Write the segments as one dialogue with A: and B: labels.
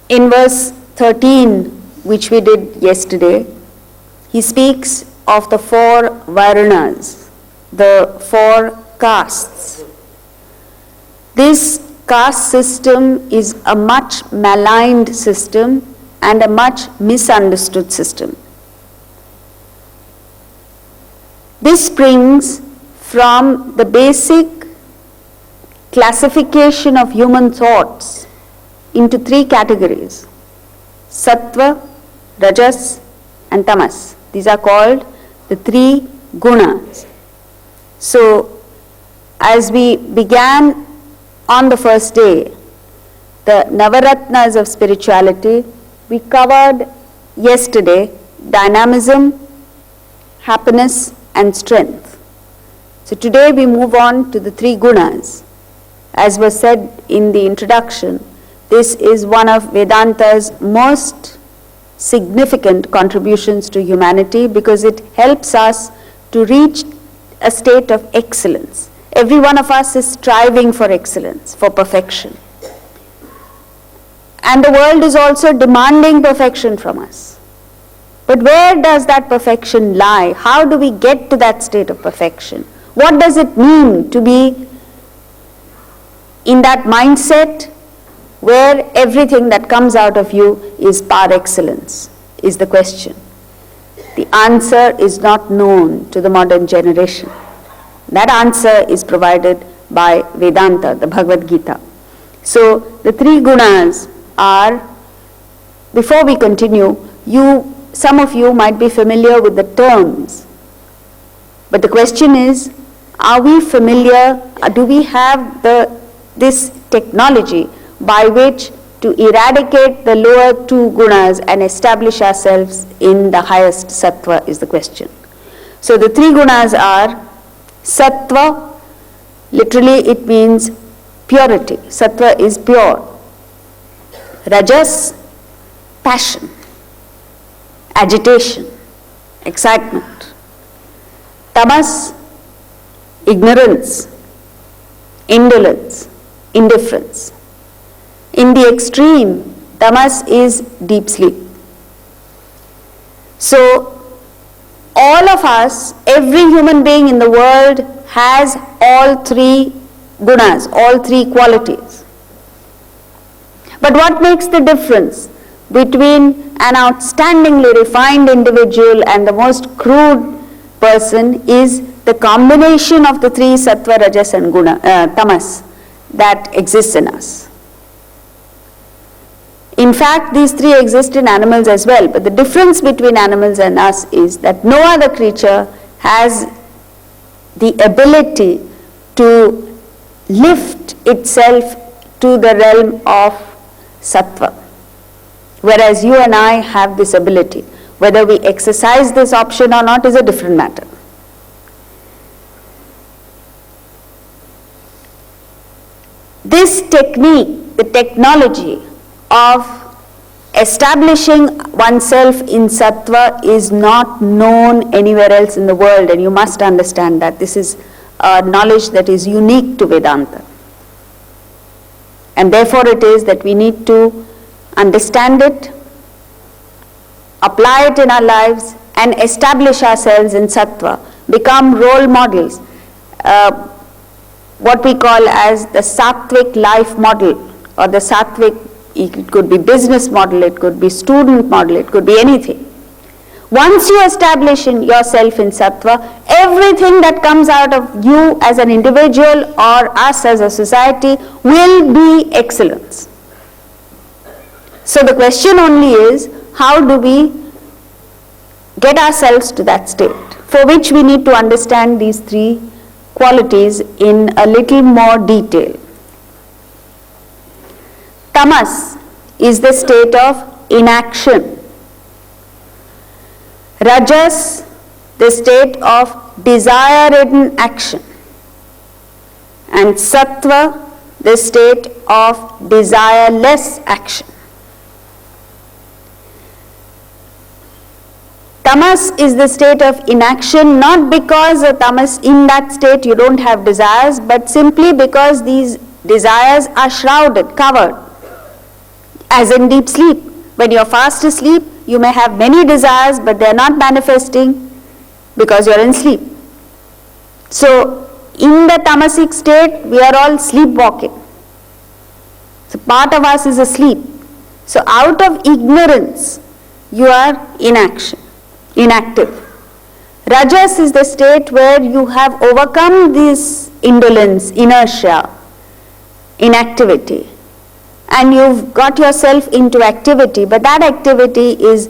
A: In verse 13, which we did yesterday, he speaks of the 4 varnas, the 4 castes. This caste system is a much maligned system and a much misunderstood system. This springs from the basic classification of human thoughts into 3 categories: sattva, rajas and tamas. These are called the 3 gunas. So, as we began on the first day, the Navaratnas of spirituality, we covered yesterday dynamism, happiness and strength. So today we move on to the 3 gunas. As was said in the introduction, this is one of Vedanta's most significant contributions to humanity because it helps us to reach a state of excellence. Every one of us is striving for excellence, for perfection. And the world is also demanding perfection from us. But where does that perfection lie? How do we get to that state of perfection? What does it mean to be in that mindset where everything that comes out of you is par excellence, is the question. The answer is not known to the modern generation. That answer is provided by Vedanta, the Bhagavad Gita. So the 3 gunas are, before we continue, some of you might be familiar with the terms. But the question is, are we familiar, do we have this technology by which to eradicate the lower 2 gunas and establish ourselves in the highest sattva is the question. So the 3 gunas are sattva, literally it means purity. Sattva is pure. Rajas, passion, agitation, excitement. Tamas, ignorance, indolence, indifference. In the extreme, tamas is deep sleep. So, all of us, every human being in the world has all 3 gunas, all 3 qualities. But what makes the difference between an outstandingly refined individual and the most crude person is the combination of the 3 sattva, rajas and tamas that exists in us. In fact, these 3 exist in animals as well, but the difference between animals and us is that no other creature has the ability to lift itself to the realm of sattva, whereas you and I have this ability. Whether we exercise this option or not is a different matter. This technique, the technology of establishing oneself in sattva is not known anywhere else in the world, and you must understand that this is a knowledge that is unique to Vedanta. And therefore it is that we need to understand it, apply it in our lives and establish ourselves in sattva, become role models, what we call as the sattvic life model or the sattvic. It could be business model, it could be student model, it could be anything. Once you establish yourself in sattva, everything that comes out of you as an individual or us as a society will be excellence. So the question only is, how do we get ourselves to that state? For which we need to understand these 3 qualities in a little more detail. Tamas is the state of inaction. Rajas, the state of desire-ridden action. And sattva, the state of desireless action. Tamas is the state of inaction, not because in that state you don't have desires, but simply because these desires are shrouded, covered. as in deep sleep. When you're fast asleep, you may have many desires, but they're not manifesting because you're in sleep. So, in the tamasic state, we are all sleepwalking. So, part of us is asleep. So, out of ignorance, you are inactive. Rajas is the state where you have overcome this indolence, inertia, inactivity, and you've got yourself into activity, but that activity is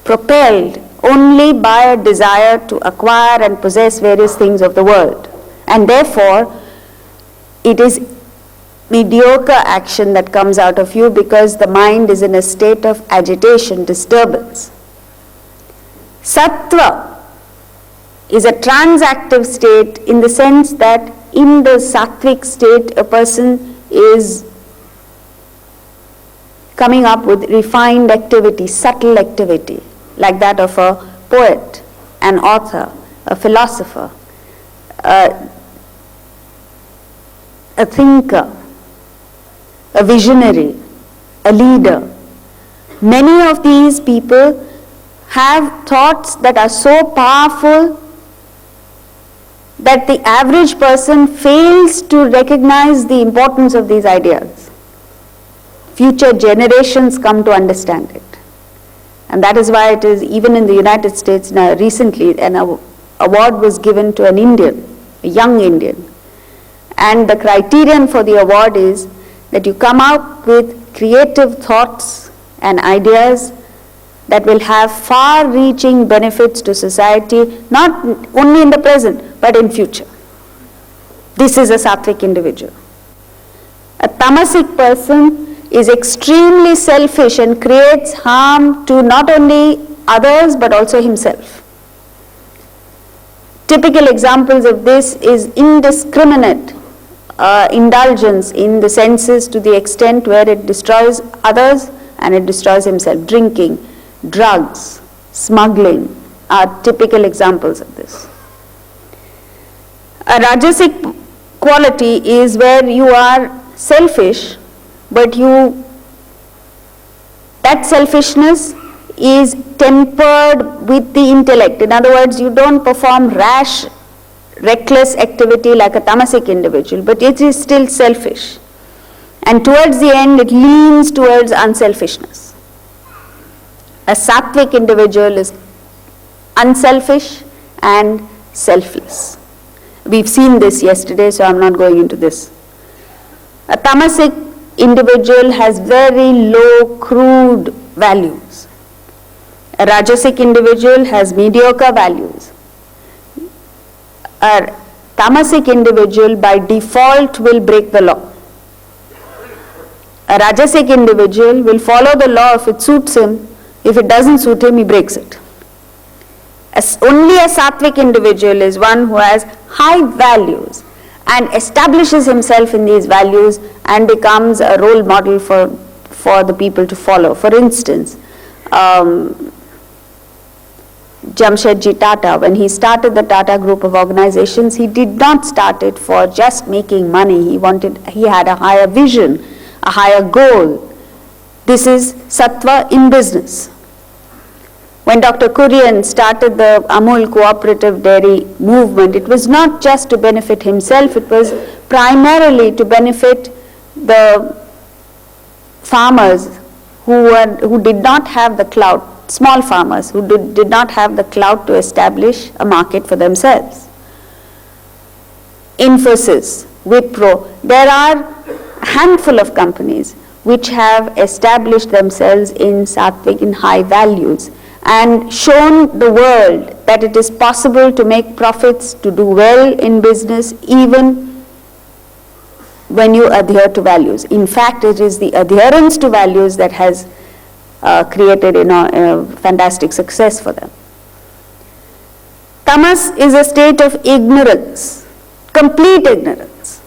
A: propelled only by a desire to acquire and possess various things of the world. And therefore, it is mediocre action that comes out of you because the mind is in a state of agitation, disturbance. Sattva is a transactive state in the sense that in the sattvic state, a person is coming up with refined activity, subtle activity, like that of a poet, an author, a philosopher, a thinker, a visionary, a leader. Many of these people have thoughts that are so powerful that the average person fails to recognize the importance of these ideas. Future generations come to understand it. And that is why it is, even in the United States now, recently an award was given to an Indian, a young Indian. And the criterion for the award is that you come up with creative thoughts and ideas that will have far-reaching benefits to society, not only in the present, but in future. This is a sattvic individual. A tamasic person is extremely selfish and creates harm to not only others, but also himself. Typical examples of this is indiscriminate indulgence in the senses to the extent where it destroys others and it destroys himself. Drinking, drugs, smuggling are typical examples of this. A rajasic quality is where you are selfish, but that selfishness is tempered with the intellect. In other words, you don't perform rash, reckless activity like a tamasic individual, but it is still selfish. And towards the end, it leans towards unselfishness. A sattvic individual is unselfish and selfless. We've seen this yesterday, so I'm not going into this. A tamasic individual has very low, crude values. A rajasic individual has mediocre values. A tamasic individual by default will break the law. A rajasic individual will follow the law if it suits him. If it doesn't suit him, he breaks it. Only a sattvic individual is one who has high values and establishes himself in these values and becomes a role model for the people to follow. For instance, Jamshedji Tata, when he started the Tata group of organizations, he did not start it for just making money. He had a higher vision, a higher goal. This is sattva in business. When Dr. Kurian started the Amul cooperative dairy movement, it was not just to benefit himself, it was primarily to benefit the farmers who did not have the clout, small farmers who did not have the clout to establish a market for themselves. Infosys, Wipro, there are a handful of companies which have established themselves in sattvic, in high values, and shown the world that it is possible to make profits, to do well in business, even when you adhere to values. In fact, it is the adherence to values that has created fantastic success for them. Tamas is a state of ignorance, complete ignorance.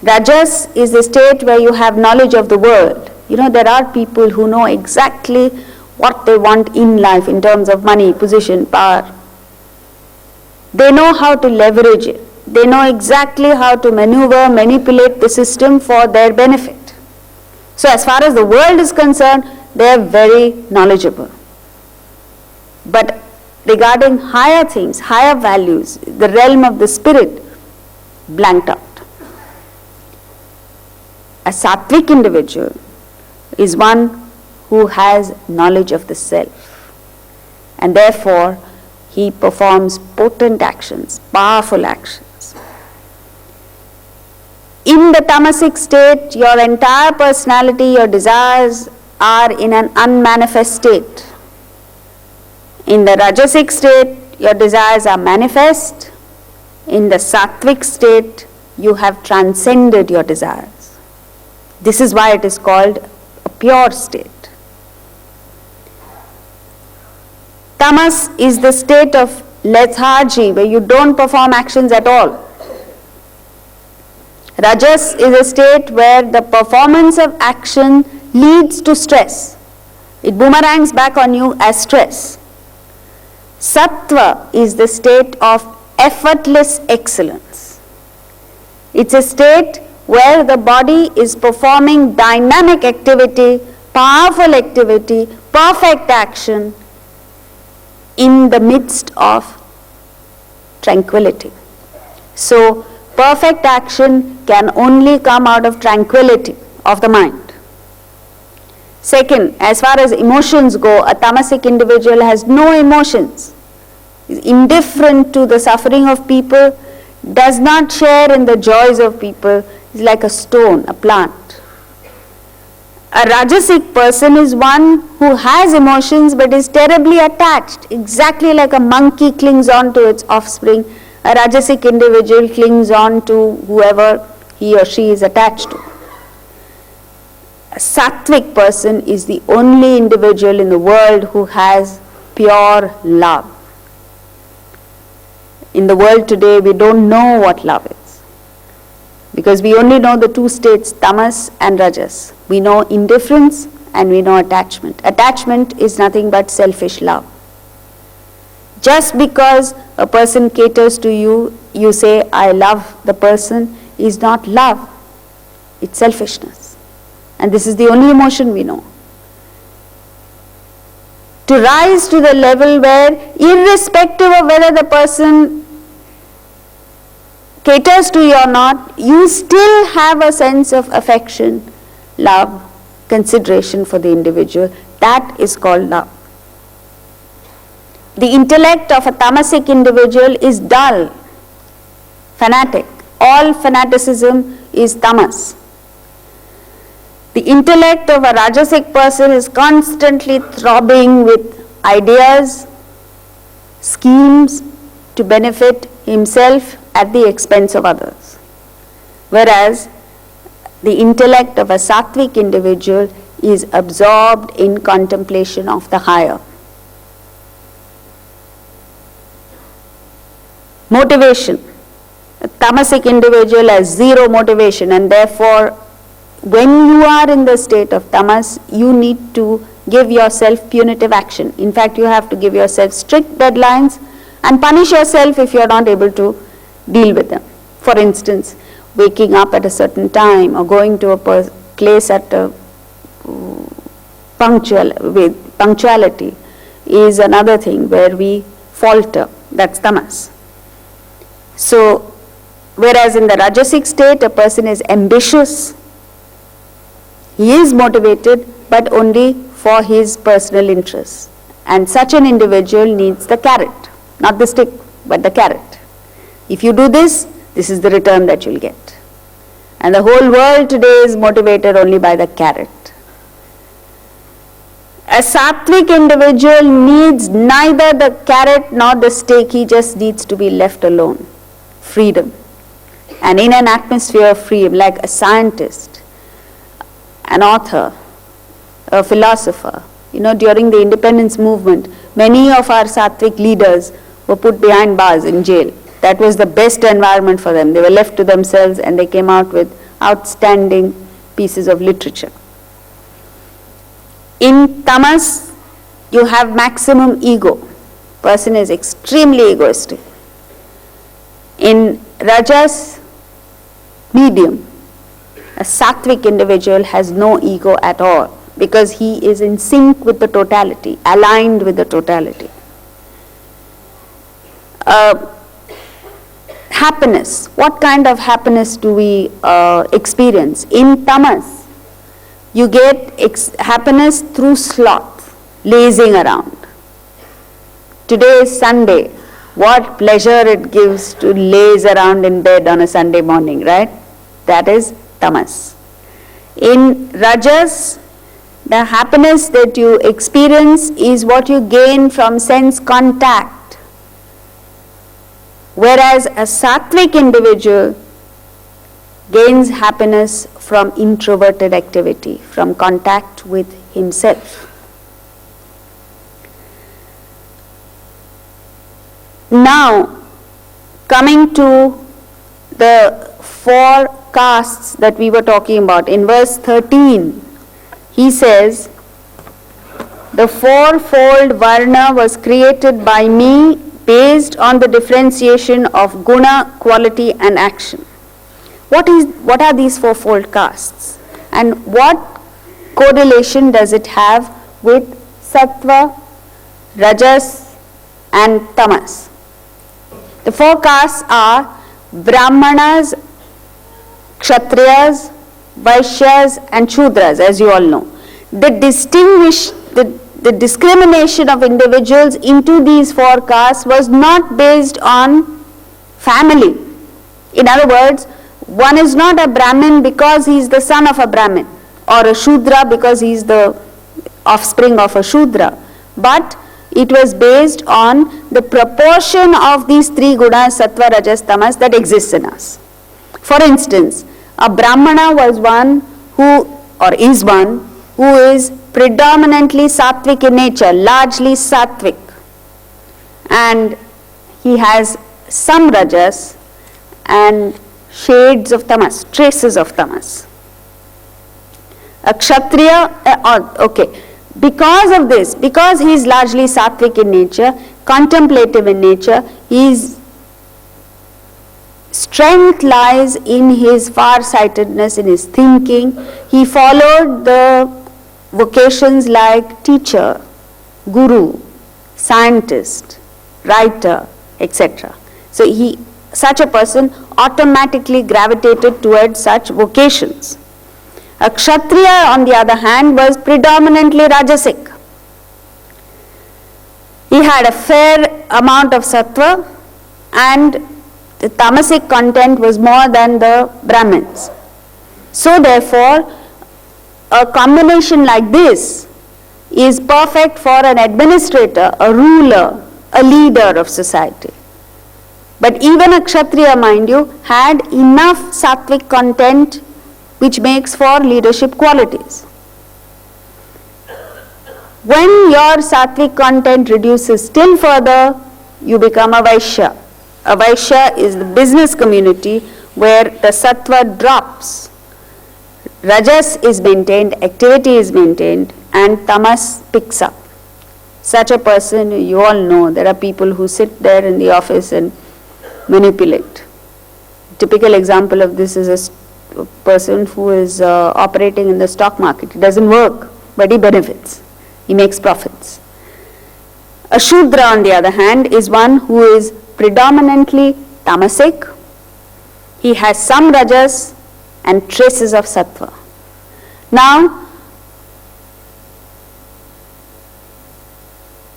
A: Rajas is a state where you have knowledge of the world. There are people who know exactly what they want in life in terms of money, position, power. They know how to leverage it. They know exactly how to maneuver, manipulate the system for their benefit. So as far as the world is concerned, they are very knowledgeable. But regarding higher things, higher values, the realm of the spirit, blanked out. A sattvic individual is one who has knowledge of the self, and therefore he performs potent actions, powerful actions. In the tamasic state, your entire personality, your desires are in an unmanifest state. In the rajasic state, your desires are manifest. In the sattvic state, you have transcended your desires. This is why it is called a pure state. Tamas is the state of lethargy, where you don't perform actions at all. Rajas is a state where the performance of action leads to stress. It boomerangs back on you as stress. Sattva is the state of effortless excellence. It's a state where the body is performing dynamic activity, powerful activity, perfect action in the midst of tranquility. So, perfect action can only come out of tranquility of the mind. Second, as far as emotions go, a tamasic individual has no emotions, is indifferent to the suffering of people, does not share in the joys of people, is like a stone, a plant. A rajasic person is one who has emotions but is terribly attached, exactly like a monkey clings on to its offspring. A rajasic individual clings on to whoever he or she is attached to. A sattvic person is the only individual in the world who has pure love. In the world today, we don't know what love is, because we only know the two states, tamas and rajas. We know indifference and we know attachment. Attachment is nothing but selfish love. Just because a person caters to you, you say, I love the person, is not love. It's selfishness. And this is the only emotion we know. To rise to the level where, irrespective of whether the person caters to you or not, you still have a sense of affection, love, consideration for the individual, that is called love. The intellect of a tamasic individual is dull, fanatic. All fanaticism is tamas. The intellect of a rajasic person is constantly throbbing with ideas, schemes to benefit himself at the expense of others. Whereas the intellect of a sattvic individual is absorbed in contemplation of the higher. Motivation. A tamasic individual has zero motivation, and therefore when you are in the state of tamas, you need to give yourself punitive action. In fact, you have to give yourself strict deadlines and punish yourself if you are not able to deal with them. For instance, waking up at a certain time or going to a place at a punctuality is another thing where we falter. That's tamas. So, whereas in the rajasic state, a person is ambitious, he is motivated, but only for his personal interests. And such an individual needs the carrot, not the stick, but the carrot. If you do this, this is the return that you'll get. And the whole world today is motivated only by the carrot. A sattvic individual needs neither the carrot nor the stick, he just needs to be left alone. Freedom. And in an atmosphere of freedom, like a scientist, an author, a philosopher, during the independence movement, many of our sattvic leaders were put behind bars in jail. That was the best environment for them. They were left to themselves and they came out with outstanding pieces of literature. In tamas, you have maximum ego. Person is extremely egoistic. In rajas, medium. A sattvic individual has no ego at all because he is in sync with the totality, aligned with the totality. Happiness. What kind of happiness do we experience? In tamas, you get happiness through sloth, lazing around. Today is Sunday. What pleasure it gives to laze around in bed on a Sunday morning, right? That is tamas. In rajas, the happiness that you experience is what you gain from sense contact. Whereas a sattvic individual gains happiness from introverted activity, from contact with himself. Now, coming to the 4 castes that we were talking about, in verse 13, he says, the 4-fold varna was created by me based on the differentiation of guna, quality and action. What are these 4-fold castes? And what correlation does it have with sattva, rajas and tamas? The 4 castes are brahmanas, kshatriyas, vaishyas and shudras, as you all know. The discrimination of individuals into these 4 castes was not based on family. In other words, one is not a Brahmin because he is the son of a Brahmin, or a Shudra because he is the offspring of a Shudra, but it was based on the proportion of these 3 gunas, sattva, rajas, tamas, that exists in us. For instance, a Brahmana was one who, or is one, who is predominantly sattvic in nature, largely sattvic, and he has some rajas and shades of tamas, traces of tamas. A kshatriya, because of this, because he is largely sattvic in nature, contemplative in nature, his strength lies in his far-sightedness, in his thinking. He followed the vocations like teacher, guru, scientist, writer, etc. So such a person automatically gravitated towards such vocations. A kshatriya, on the other hand, was predominantly rajasic. He had a fair amount of sattva and the tamasic content was more than the Brahmins. So therefore, a combination like this is perfect for an administrator, a ruler, a leader of society. But even a kshatriya, mind you, had enough sattvic content which makes for leadership qualities. When your sattvic content reduces still further, you become a vaishya. A vaishya is the business community where the sattva drops. Rajas is maintained, activity is maintained, and tamas picks up. Such a person, you all know, there are people who sit there in the office and manipulate. Typical example of this is a person who is operating in the stock market. He doesn't work, but he benefits. He makes profits. A Shudra, on the other hand, is one who is predominantly tamasic. He has some rajas and traces of sattva. Now,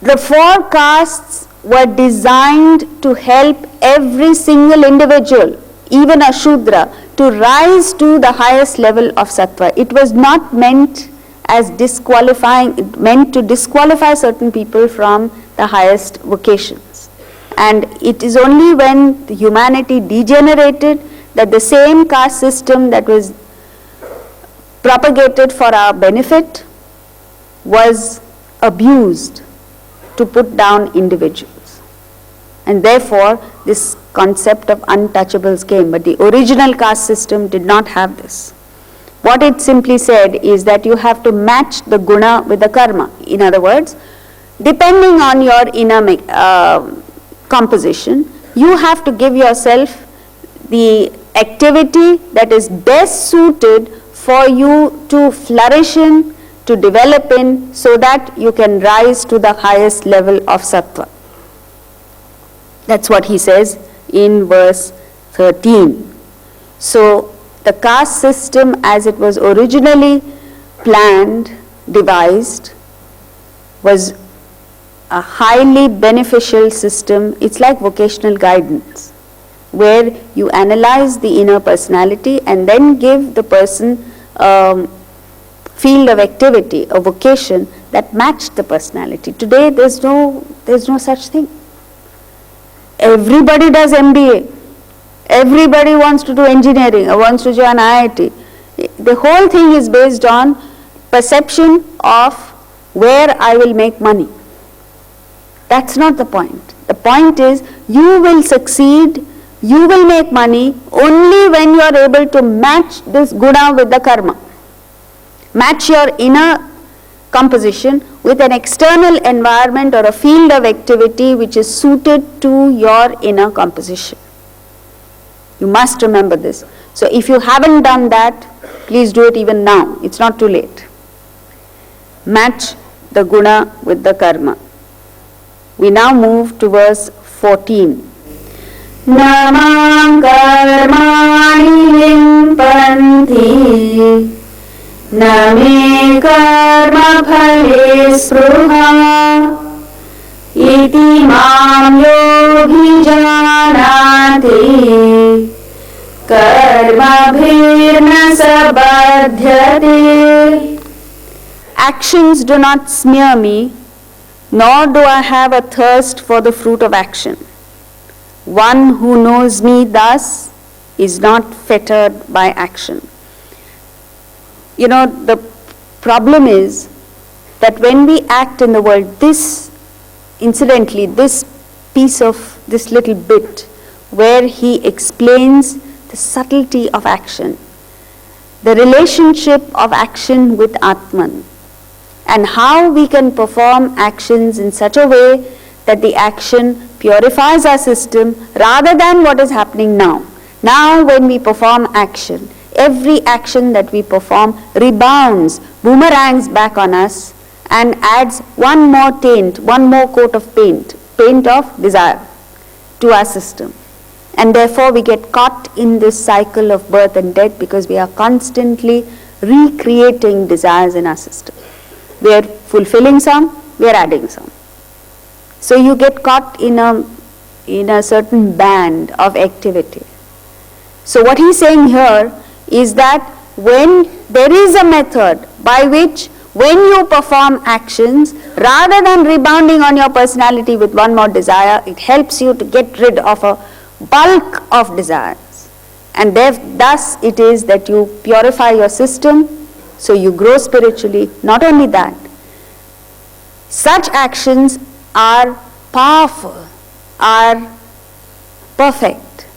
A: the 4 castes were designed to help every single individual, even a Shudra, to rise to the highest level of sattva. It was not meant as disqualifying, it meant to disqualify certain people from the highest vocations. And it is only when the humanity degenerated that the same caste system that was propagated for our benefit was abused to put down individuals. And therefore, this concept of untouchables came. But the original caste system did not have this. What it simply said is that you have to match the guna with the karma. In other words, depending on your inner composition, you have to give yourself the activity that is best suited for you to flourish in, to develop in, so that you can rise to the highest level of sattva. That's what he says in verse 13. So the caste system as it was originally planned, devised, was a highly beneficial system. It's like vocational guidance, where you analyze the inner personality and then give the person field of activity, a vocation that matched the personality. Today there's no such thing. Everybody does MBA. Everybody wants to do engineering or wants to join IIT. The whole thing is based on perception of where I will make money. That's not the point. The point is you will succeed, you will make money only when you are able to match this guna with the karma. Match your inner composition with an external environment or a field of activity which is suited to your inner composition. You must remember this. So if you haven't done that, please do it even now. It's not too late. Match the guna with the karma. We now move to verse 14. Namam karmani limpanti na me karma phale spruha iti mam yogi janati karma bhirna sabadhyate. Actions do not smear me, nor do I have a thirst for the fruit of action. One who knows me thus is not fettered by action. You know, the problem is that when we act in the world, this piece of this little bit where he explains the subtlety of action, the relationship of action with Atman, and how we can perform actions in such a way that the action purifies our system rather than what is happening now. Now when we perform action, every action that we perform rebounds, boomerangs back on us and adds one more taint, one more coat of paint of desire to our system. And therefore we get caught in this cycle of birth and death because we are constantly recreating desires in our system. We are fulfilling some, we are adding some. So you get caught in a certain band of activity. So what he's saying here is that when there is a method by which when you perform actions, rather than rebounding on your personality with one more desire, it helps you to get rid of a bulk of desires. And thus it is that you purify your system, so you grow spiritually. Not only that, such actions are powerful, are perfect,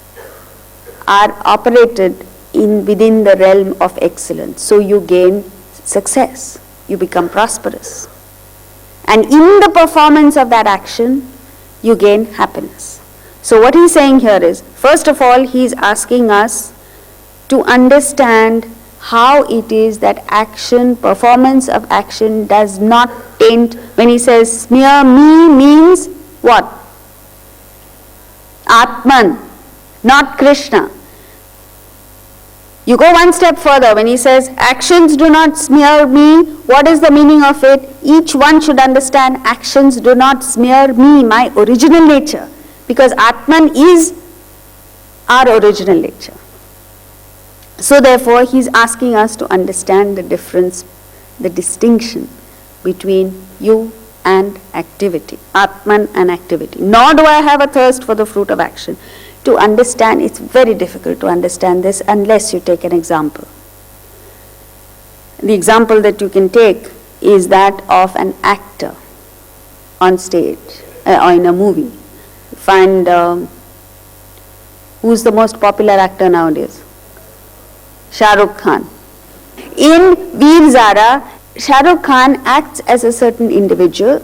A: are operated within the realm of excellence. So you gain success, you become prosperous. And in the performance of that action, you gain happiness. So what he's saying here is, first of all, he's asking us to understand how it is that action, performance of action does not taint. When he says smear me means what? Atman, not Krishna. You go one step further when he says actions do not smear me. What is the meaning of it? Each one should understand actions do not smear me, my original nature, because Atman is our original nature. So therefore he's asking us to understand the difference, the distinction between you and activity, Atman and activity. Nor do I have a thirst for the fruit of action. To understand, it's very difficult to understand this unless you take an example. The example that you can take is that of an actor on stage or in a movie. Find who's the most popular actor nowadays? Shah Rukh Khan. In Veer Zara, Shah Rukh Khan acts as a certain individual,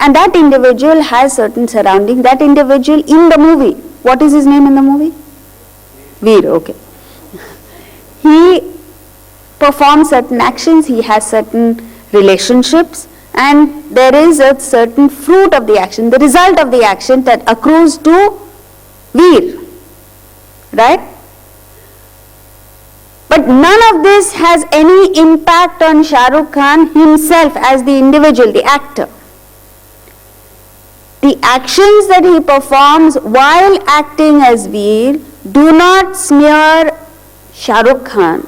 A: and that individual has certain surroundings. That individual in the movie, what is his name in the movie? Veer, okay. he performs certain actions, he has certain relationships, and there is a certain fruit of the action, the result of the action that accrues to Veer. Right? But none of this has any impact on Shah Rukh Khan himself as the individual, the actor. The actions that he performs while acting as Veer do not smear Shah Rukh Khan